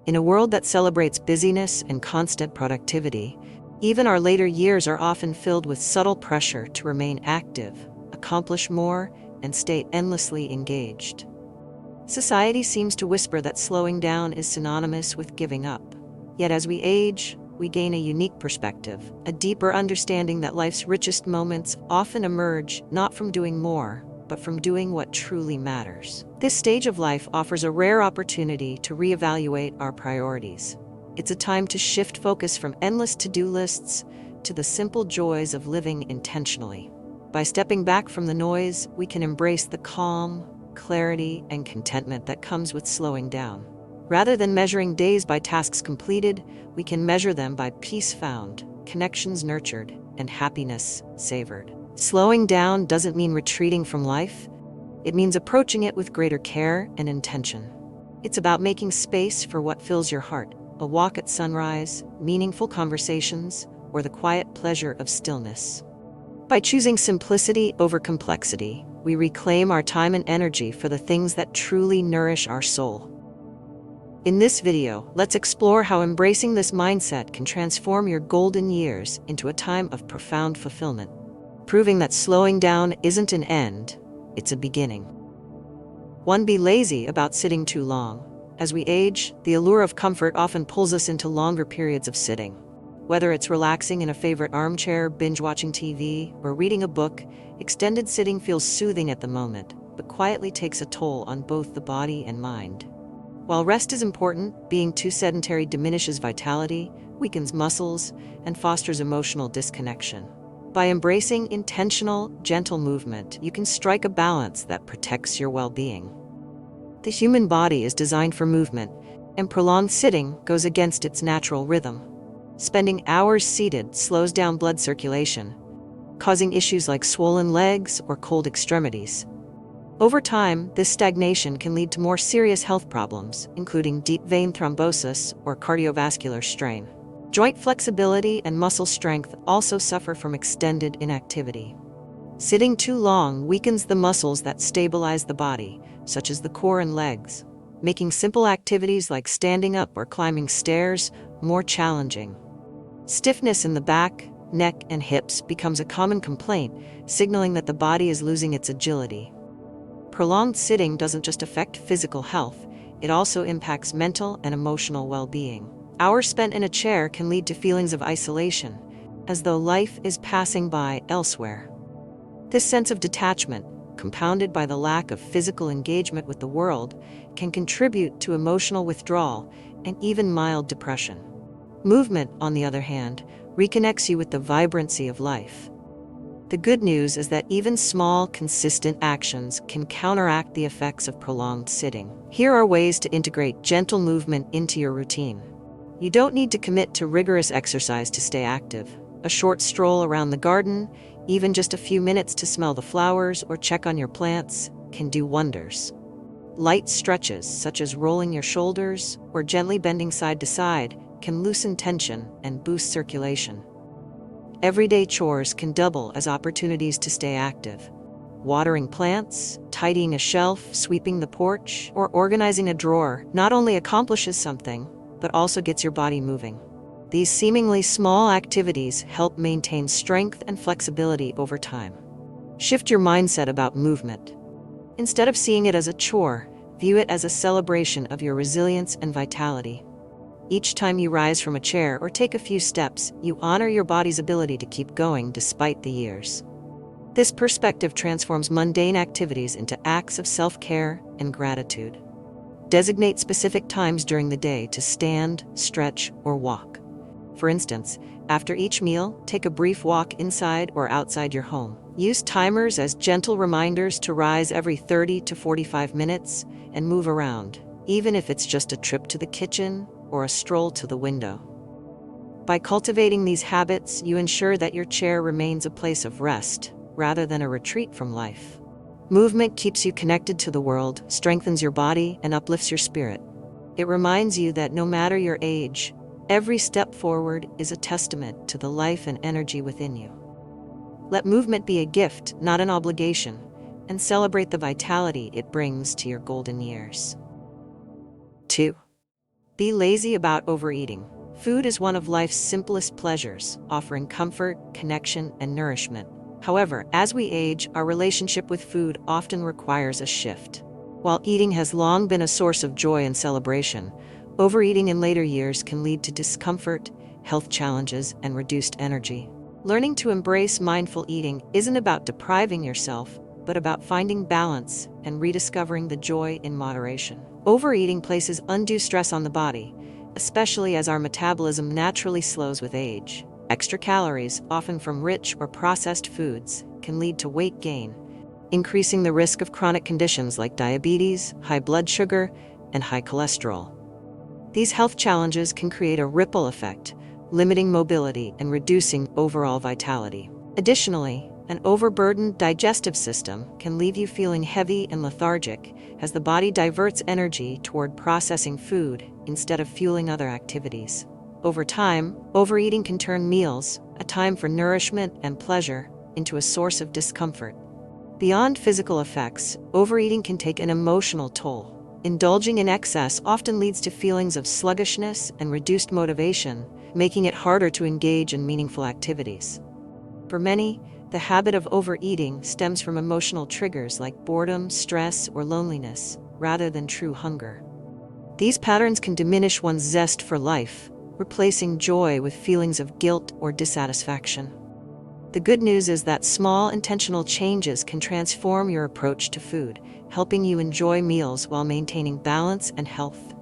In a world that celebrates busyness and constant productivity, even our later years are often filled with subtle pressure to remain active, accomplish more, and stay endlessly engaged. Society seems to whisper that slowing down is synonymous with giving up. Yet as we age, we gain a unique perspective, a deeper understanding that life's richest moments often emerge not from doing more, but from doing what truly matters. This stage of life offers a rare opportunity to reevaluate our priorities. It's a time to shift focus from endless to-do lists to the simple joys of living intentionally. By stepping back from the noise, we can embrace the calm, clarity, and contentment that comes with slowing down. Rather than measuring days by tasks completed, we can measure them by peace found, connections nurtured, and happiness savored. Slowing down doesn't mean retreating from life. It means approaching it with greater care and intention. It's about making space for what fills your heart, a walk at sunrise, meaningful conversations, or the quiet pleasure of stillness. By choosing simplicity over complexity, we reclaim our time and energy for the things that truly nourish our soul. In this video, let's explore how embracing this mindset can transform your golden years into a time of profound fulfillment, proving that slowing down isn't an end, it's a beginning. 1. Be lazy about sitting too long. As we age, the allure of comfort often pulls us into longer periods of sitting. Whether it's relaxing in a favorite armchair, binge-watching TV, or reading a book, extended sitting feels soothing at the moment, but quietly takes a toll on both the body and mind. While rest is important, being too sedentary diminishes vitality, weakens muscles, and fosters emotional disconnection. By embracing intentional, gentle movement, you can strike a balance that protects your well-being. The human body is designed for movement, and prolonged sitting goes against its natural rhythm. Spending hours seated slows down blood circulation, causing issues like swollen legs or cold extremities. Over time, this stagnation can lead to more serious health problems, including deep vein thrombosis or cardiovascular strain. Joint flexibility and muscle strength also suffer from extended inactivity. Sitting too long weakens the muscles that stabilize the body, such as the core and legs, making simple activities like standing up or climbing stairs more challenging. Stiffness in the back, neck, and hips becomes a common complaint, signaling that the body is losing its agility. Prolonged sitting doesn't just affect physical health, it also impacts mental and emotional well-being. Hours spent in a chair can lead to feelings of isolation, as though life is passing by elsewhere. This sense of detachment, compounded by the lack of physical engagement with the world, can contribute to emotional withdrawal and even mild depression. Movement, on the other hand, reconnects you with the vibrancy of life. The good news is that even small, consistent actions can counteract the effects of prolonged sitting. Here are ways to integrate gentle movement into your routine. You don't need to commit to rigorous exercise to stay active. A short stroll around the garden, even just a few minutes to smell the flowers or check on your plants, can do wonders. Light stretches, such as rolling your shoulders or gently bending side to side, can loosen tension and boost circulation. Everyday chores can double as opportunities to stay active. Watering plants, tidying a shelf, sweeping the porch, or organizing a drawer not only accomplishes something, but also gets your body moving. These seemingly small activities help maintain strength and flexibility over time. Shift your mindset about movement. Instead of seeing it as a chore, view it as a celebration of your resilience and vitality. Each time you rise from a chair or take a few steps, you honor your body's ability to keep going despite the years. This perspective transforms mundane activities into acts of self-care and gratitude. Designate specific times during the day to stand, stretch, or walk. For instance, after each meal, take a brief walk inside or outside your home. Use timers as gentle reminders to rise every 30 to 45 minutes and move around, even if it's just a trip to the kitchen or a stroll to the window. By cultivating these habits, you ensure that your chair remains a place of rest rather than a retreat from life. Movement keeps you connected to the world, strengthens your body, and uplifts your spirit. It reminds you that no matter your age, every step forward is a testament to the life and energy within you. Let movement be a gift, not an obligation, and celebrate the vitality it brings to your golden years. 2. Be lazy about overeating. Food is one of life's simplest pleasures, offering comfort, connection, and nourishment. However, as we age, our relationship with food often requires a shift. While eating has long been a source of joy and celebration, overeating in later years can lead to discomfort, health challenges, and reduced energy. Learning to embrace mindful eating isn't about depriving yourself, but about finding balance and rediscovering the joy in moderation. Overeating places undue stress on the body, especially as our metabolism naturally slows with age. Extra calories, often from rich or processed foods, can lead to weight gain, increasing the risk of chronic conditions like diabetes, high blood sugar, and high cholesterol. These health challenges can create a ripple effect, limiting mobility and reducing overall vitality. Additionally, an overburdened digestive system can leave you feeling heavy and lethargic as the body diverts energy toward processing food instead of fueling other activities. Over time, overeating can turn meals, a time for nourishment and pleasure, into a source of discomfort. Beyond physical effects, overeating can take an emotional toll. Indulging in excess often leads to feelings of sluggishness and reduced motivation, making it harder to engage in meaningful activities. For many, the habit of overeating stems from emotional triggers like boredom, stress, or loneliness, rather than true hunger. These patterns can diminish one's zest for life, replacing joy with feelings of guilt or dissatisfaction. The good news is that small intentional changes can transform your approach to food, helping you enjoy meals while maintaining balance and health.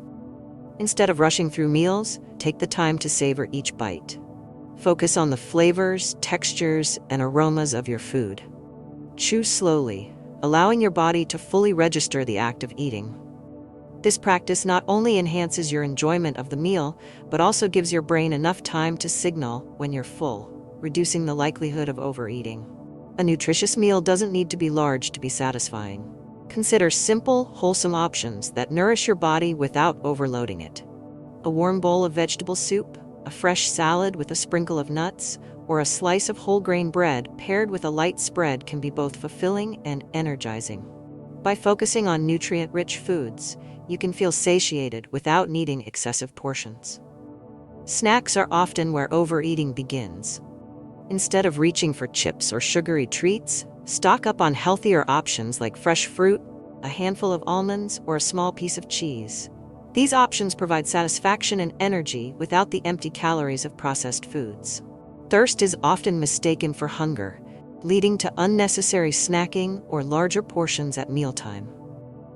Instead of rushing through meals, take the time to savor each bite. Focus on the flavors, textures, and aromas of your food. Chew slowly, allowing your body to fully register the act of eating. This practice not only enhances your enjoyment of the meal, but also gives your brain enough time to signal when you're full, reducing the likelihood of overeating. A nutritious meal doesn't need to be large to be satisfying. Consider simple, wholesome options that nourish your body without overloading it. A warm bowl of vegetable soup, a fresh salad with a sprinkle of nuts, or a slice of whole grain bread paired with a light spread can be both fulfilling and energizing. By focusing on nutrient-rich foods, you can feel satiated without needing excessive portions. Snacks are often where overeating begins. Instead of reaching for chips or sugary treats, stock up on healthier options like fresh fruit, a handful of almonds, or a small piece of cheese. These options provide satisfaction and energy without the empty calories of processed foods. Thirst is often mistaken for hunger, leading to unnecessary snacking or larger portions at mealtime.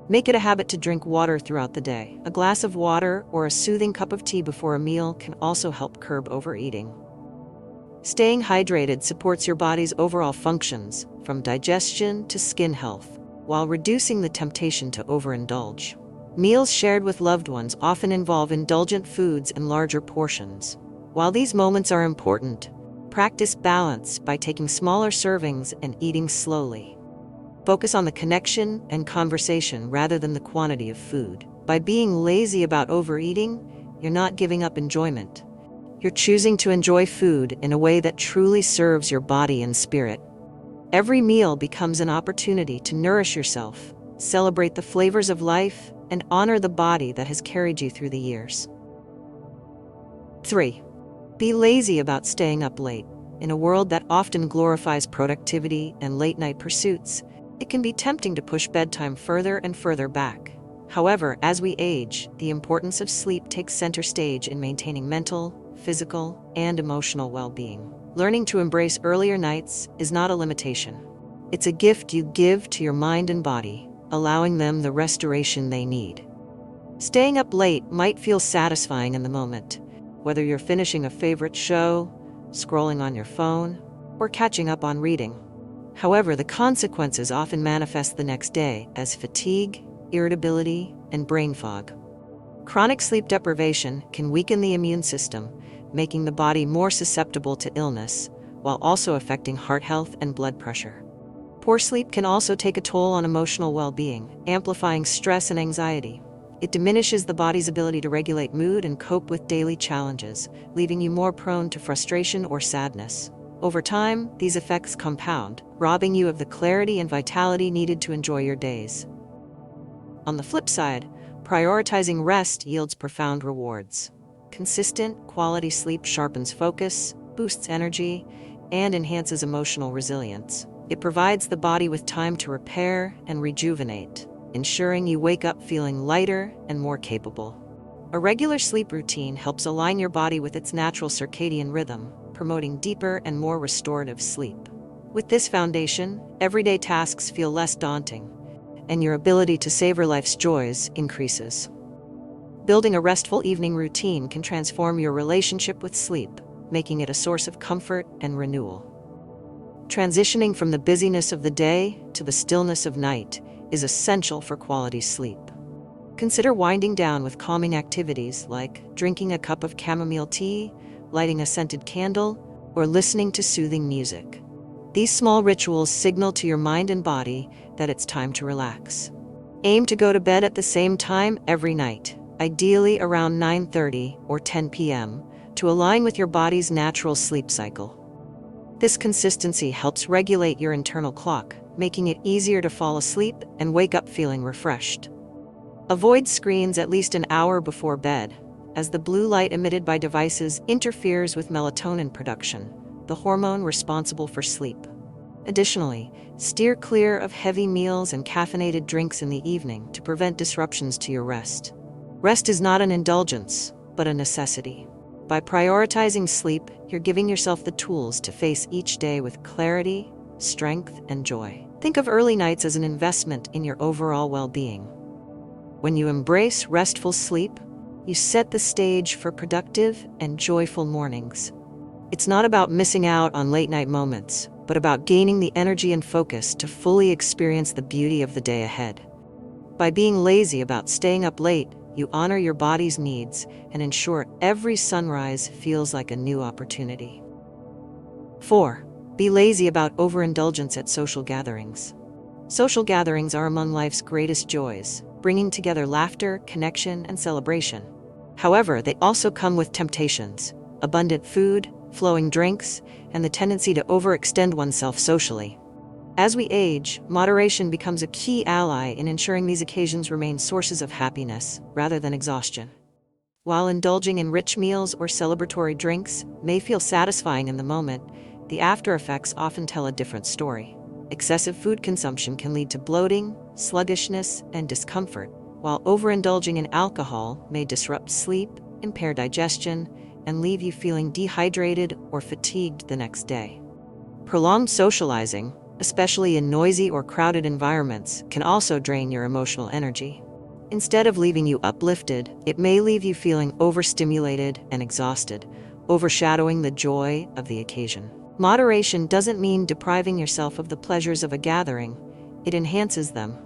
Make it a habit to drink water throughout the day. A glass of water or a soothing cup of tea before a meal can also help curb overeating. Staying hydrated supports your body's overall functions, from digestion to skin health, while reducing the temptation to overindulge. Meals shared with loved ones often involve indulgent foods in larger portions. While these moments are important, practice balance by taking smaller servings and eating slowly. Focus on the connection and conversation rather than the quantity of food. By being lazy about overeating, you're not giving up enjoyment. You're choosing to enjoy food in a way that truly serves your body and spirit. Every meal becomes an opportunity to nourish yourself, celebrate the flavors of life, and honor the body that has carried you through the years. 3. Be lazy about staying up late. In a world that often glorifies productivity and late-night pursuits, it can be tempting to push bedtime further and further back. However, as we age, the importance of sleep takes center stage in maintaining mental, physical, and emotional well-being. Learning to embrace earlier nights is not a limitation. It's a gift you give to your mind and body, allowing them the restoration they need. Staying up late might feel satisfying in the moment, whether you're finishing a favorite show, scrolling on your phone, or catching up on reading. However, the consequences often manifest the next day as fatigue, irritability, and brain fog. Chronic sleep deprivation can weaken the immune system, making the body more susceptible to illness, while also affecting heart health and blood pressure. Poor sleep can also take a toll on emotional well-being, amplifying stress and anxiety. It diminishes the body's ability to regulate mood and cope with daily challenges, leaving you more prone to frustration or sadness. Over time, these effects compound, robbing you of the clarity and vitality needed to enjoy your days. On the flip side, Prioritizing rest yields profound rewards. Consistent, quality sleep sharpens focus, boosts energy, and enhances emotional resilience. It provides the body with time to repair and rejuvenate, ensuring you wake up feeling lighter and more capable. A regular sleep routine helps align your body with its natural circadian rhythm, promoting deeper and more restorative sleep. With this foundation, everyday tasks feel less daunting, and your ability to savor life's joys increases. Building a restful evening routine can transform your relationship with sleep, making it a source of comfort and renewal. Transitioning from the busyness of the day to the stillness of night is essential for quality sleep. Consider winding down with calming activities like drinking a cup of chamomile tea, lighting a scented candle, or listening to soothing music. These small rituals signal to your mind and body that it's time to relax. Aim to go to bed at the same time every night, ideally around 9:30 or 10 p.m., to align with your body's natural sleep cycle. This consistency helps regulate your internal clock, making it easier to fall asleep and wake up feeling refreshed. Avoid screens at least an hour before bed, as the blue light emitted by devices interferes with melatonin production, the hormone responsible for sleep. Additionally, steer clear of heavy meals and caffeinated drinks in the evening to prevent disruptions to your rest. Rest is not an indulgence, but a necessity. By prioritizing sleep, you're giving yourself the tools to face each day with clarity, strength, and joy. Think of early nights as an investment in your overall well-being. When you embrace restful sleep, you set the stage for productive and joyful mornings. It's not about missing out on late-night moments, but about gaining the energy and focus to fully experience the beauty of the day ahead. By being lazy about staying up late, you honor your body's needs and ensure every sunrise feels like a new opportunity. 4. Be lazy about overindulgence at social gatherings. Social gatherings are among life's greatest joys, bringing together laughter, connection, and celebration. However, they also come with temptations: abundant food, flowing drinks, and the tendency to overextend oneself socially. As we age, moderation becomes a key ally in ensuring these occasions remain sources of happiness rather than exhaustion. While indulging in rich meals or celebratory drinks may feel satisfying in the moment, the after effects often tell a different story. Excessive food consumption can lead to bloating, sluggishness, and discomfort, while overindulging in alcohol may disrupt sleep, impair digestion, and leave you feeling dehydrated or fatigued the next day. Prolonged socializing, especially in noisy or crowded environments, can also drain your emotional energy. Instead of leaving you uplifted, it may leave you feeling overstimulated and exhausted, overshadowing the joy of the occasion. Moderation doesn't mean depriving yourself of the pleasures of a gathering, it enhances them.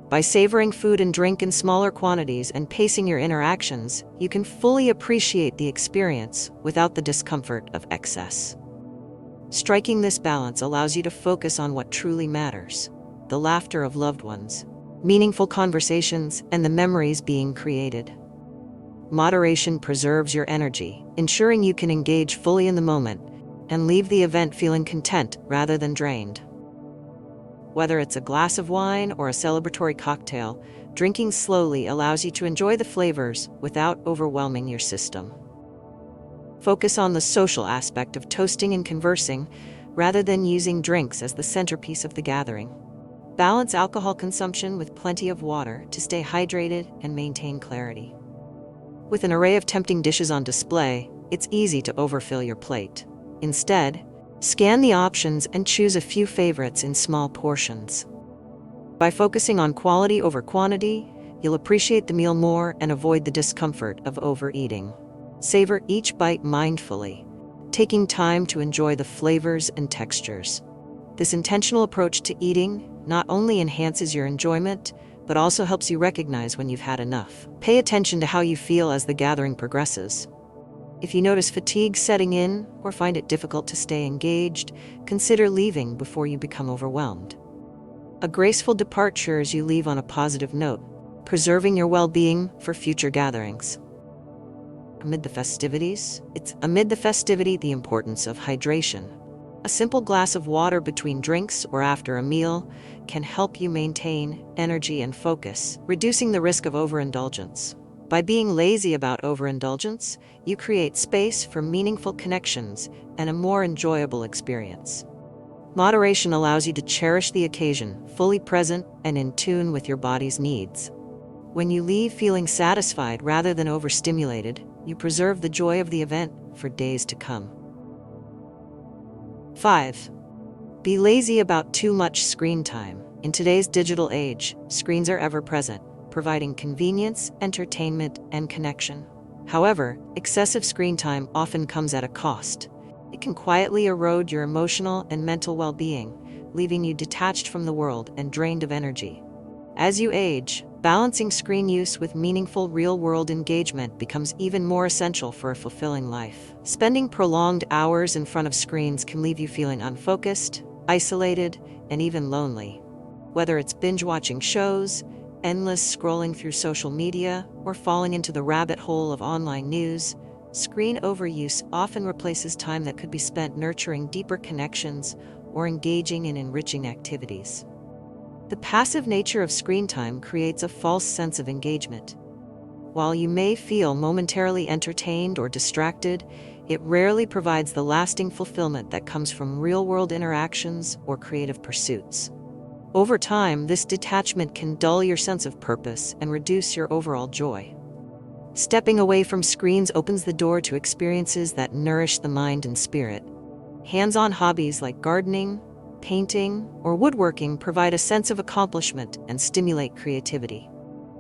By savoring food and drink in smaller quantities and pacing your interactions, you can fully appreciate the experience without the discomfort of excess. Striking this balance allows you to focus on what truly matters: the laughter of loved ones, meaningful conversations, and the memories being created. Moderation preserves your energy, ensuring you can engage fully in the moment and leave the event feeling content rather than drained. Whether it's a glass of wine or a celebratory cocktail, drinking slowly allows you to enjoy the flavors without overwhelming your system. Focus on the social aspect of toasting and conversing, rather than using drinks as the centerpiece of the gathering. Balance alcohol consumption with plenty of water to stay hydrated and maintain clarity. With an array of tempting dishes on display, it's easy to overfill your plate. Instead, scan the options and choose a few favorites in small portions. By focusing on quality over quantity, you'll appreciate the meal more and avoid the discomfort of overeating. Savor each bite mindfully, taking time to enjoy the flavors and textures. This intentional approach to eating not only enhances your enjoyment, but also helps you recognize when you've had enough. Pay attention to how you feel as the gathering progresses. If you notice fatigue setting in or find it difficult to stay engaged, consider leaving before you become overwhelmed. A graceful departure as you leave on a positive note, preserving your well-being for future gatherings. Amid the festivity, the importance of hydration. A simple glass of water between drinks or after a meal can help you maintain energy and focus, reducing the risk of overindulgence. By being lazy about overindulgence, you create space for meaningful connections and a more enjoyable experience. Moderation allows you to cherish the occasion, fully present and in tune with your body's needs. When you leave feeling satisfied rather than overstimulated, you preserve the joy of the event for days to come. 5. Be lazy about too much screen time. In today's digital age, screens are ever present, providing convenience, entertainment, and connection. However, excessive screen time often comes at a cost. It can quietly erode your emotional and mental well-being, leaving you detached from the world and drained of energy. As you age, balancing screen use with meaningful real-world engagement becomes even more essential for a fulfilling life. Spending prolonged hours in front of screens can leave you feeling unfocused, isolated, and even lonely. Whether it's binge-watching shows, endless scrolling through social media, or falling into the rabbit hole of online news, screen overuse often replaces time that could be spent nurturing deeper connections or engaging in enriching activities. The passive nature of screen time creates a false sense of engagement. While you may feel momentarily entertained or distracted, it rarely provides the lasting fulfillment that comes from real-world interactions or creative pursuits. Over time, this detachment can dull your sense of purpose and reduce your overall joy. Stepping away from screens opens the door to experiences that nourish the mind and spirit. Hands-on hobbies like gardening, painting, or woodworking provide a sense of accomplishment and stimulate creativity.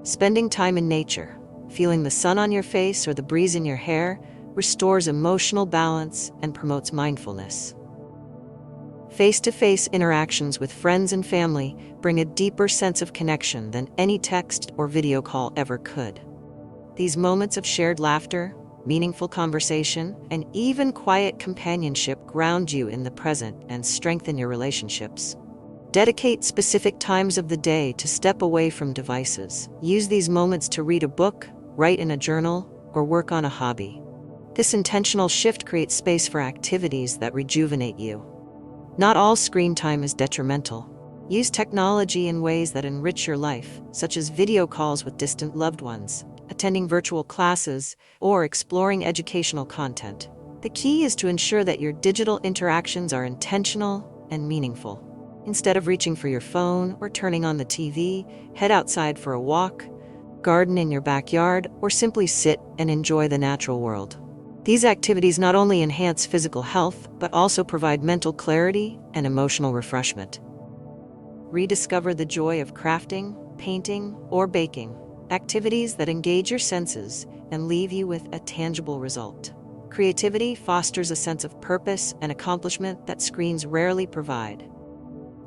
Spending time in nature, feeling the sun on your face or the breeze in your hair, restores emotional balance and promotes mindfulness. Face-to-face interactions with friends and family bring a deeper sense of connection than any text or video call ever could. These moments of shared laughter, meaningful conversation, and even quiet companionship ground you in the present and strengthen your relationships. Dedicate specific times of the day to step away from devices. Use these moments to read a book, write in a journal, or work on a hobby. This intentional shift creates space for activities that rejuvenate you. Not all screen time is detrimental. Use technology in ways that enrich your life, such as video calls with distant loved ones, attending virtual classes, or exploring educational content. The key is to ensure that your digital interactions are intentional and meaningful. Instead of reaching for your phone or turning on the TV, head outside for a walk, garden in your backyard, or simply sit and enjoy the natural world. These activities not only enhance physical health, but also provide mental clarity and emotional refreshment. Rediscover the joy of crafting, painting, or baking, activities that engage your senses and leave you with a tangible result. Creativity fosters a sense of purpose and accomplishment that screens rarely provide.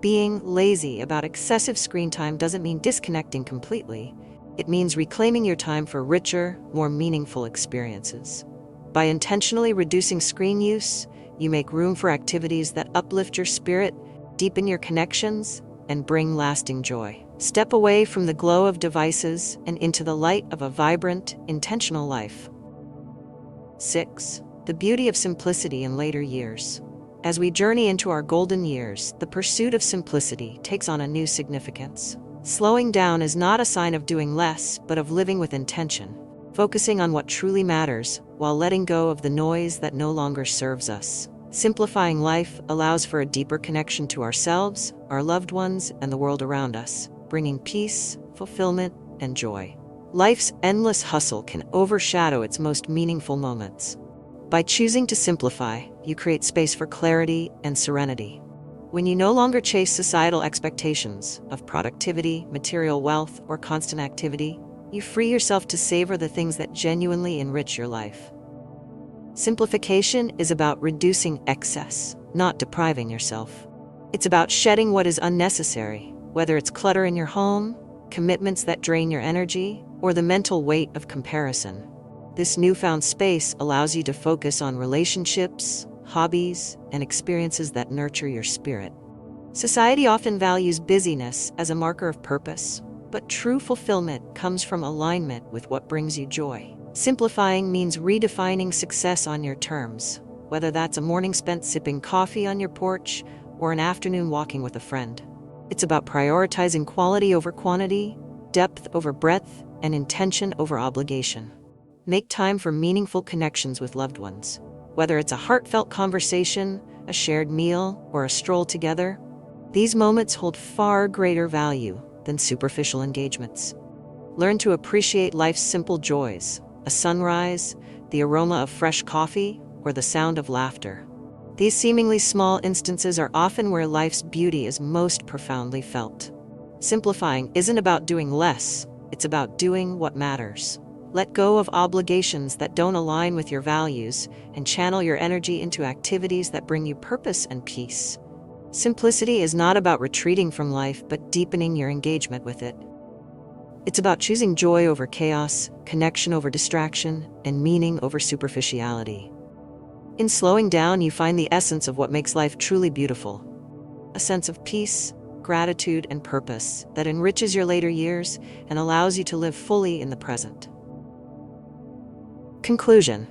Being lazy about excessive screen time doesn't mean disconnecting completely. It means reclaiming your time for richer, more meaningful experiences. By intentionally reducing screen use, you make room for activities that uplift your spirit, deepen your connections, and bring lasting joy. Step away from the glow of devices and into the light of a vibrant, intentional life. 6. The beauty of simplicity in later years. As we journey into our golden years, the pursuit of simplicity takes on a new significance. Slowing down is not a sign of doing less, but of living with intention, focusing on what truly matters while letting go of the noise that no longer serves us. Simplifying life allows for a deeper connection to ourselves, our loved ones, and the world around us, bringing peace, fulfillment, and joy. Life's endless hustle can overshadow its most meaningful moments. By choosing to simplify, you create space for clarity and serenity. When you no longer chase societal expectations of productivity, material wealth, or constant activity, you free yourself to savor the things that genuinely enrich your life. Simplification is about reducing excess, not depriving yourself. It's about shedding what is unnecessary, whether it's clutter in your home, commitments that drain your energy, or the mental weight of comparison. This newfound space allows you to focus on relationships, hobbies, and experiences that nurture your spirit. Society often values busyness as a marker of purpose, but true fulfillment comes from alignment with what brings you joy. Simplifying means redefining success on your terms. whether that's a morning spent sipping coffee on your porch or an afternoon walking with a friend. It's about prioritizing quality over quantity, depth over breadth, and intention over obligation. Make time for meaningful connections with loved ones. Whether it's a heartfelt conversation, a shared meal, or a stroll together, these moments hold far greater value than superficial engagements. Learn to appreciate life's simple joys, a sunrise, the aroma of fresh coffee, or the sound of laughter. These seemingly small instances are often where life's beauty is most profoundly felt. Simplifying isn't about doing less, it's about doing what matters. Let go of obligations that don't align with your values and channel your energy into activities that bring you purpose and peace. Simplicity is not about retreating from life, but deepening your engagement with it. It's about choosing joy over chaos, connection over distraction, and meaning over superficiality. In slowing down, you find the essence of what makes life truly beautiful. A sense of peace, gratitude, and purpose that enriches your later years and allows you to live fully in the present. Conclusion.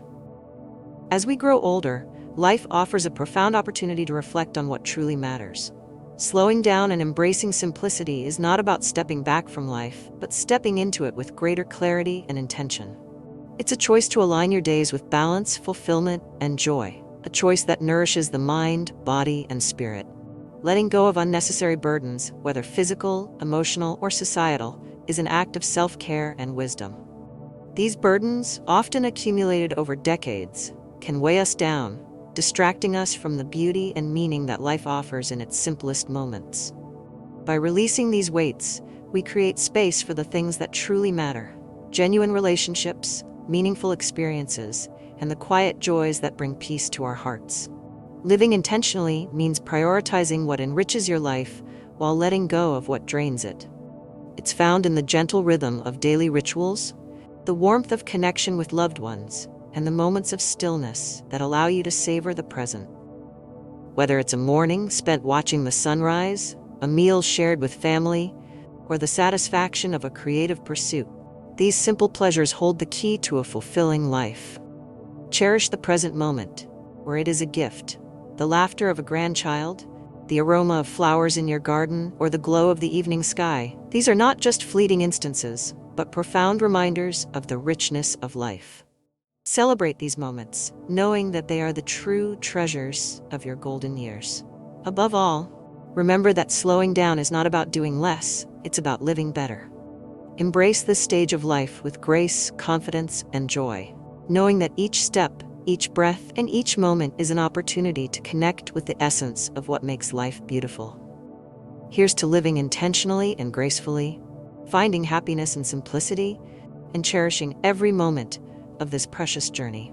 As we grow older, life offers a profound opportunity to reflect on what truly matters. Slowing down and embracing simplicity is not about stepping back from life, but stepping into it with greater clarity and intention. It's a choice to align your days with balance, fulfillment, and joy, a choice that nourishes the mind, body, and spirit. Letting go of unnecessary burdens, whether physical, emotional, or societal, is an act of self-care and wisdom. These burdens, often accumulated over decades, can weigh us down, distracting us from the beauty and meaning that life offers in its simplest moments. By releasing these weights, we create space for the things that truly matter: genuine relationships, meaningful experiences, and the quiet joys that bring peace to our hearts. Living intentionally means prioritizing what enriches your life while letting go of what drains it. It's found in the gentle rhythm of daily rituals, the warmth of connection with loved ones, and the moments of stillness that allow you to savor the present. Whether it's a morning spent watching the sunrise, a meal shared with family, or the satisfaction of a creative pursuit, these simple pleasures hold the key to a fulfilling life. Cherish the present moment, where it is a gift. The laughter of a grandchild, the aroma of flowers in your garden, or the glow of the evening sky. These are not just fleeting instances, but profound reminders of the richness of life. Celebrate these moments, knowing that they are the true treasures of your golden years. Above all, remember that slowing down is not about doing less, it's about living better. Embrace this stage of life with grace, confidence, and joy, knowing that each step, each breath, and each moment is an opportunity to connect with the essence of what makes life beautiful. Here's to living intentionally and gracefully, finding happiness in simplicity, and cherishing every moment of this precious journey.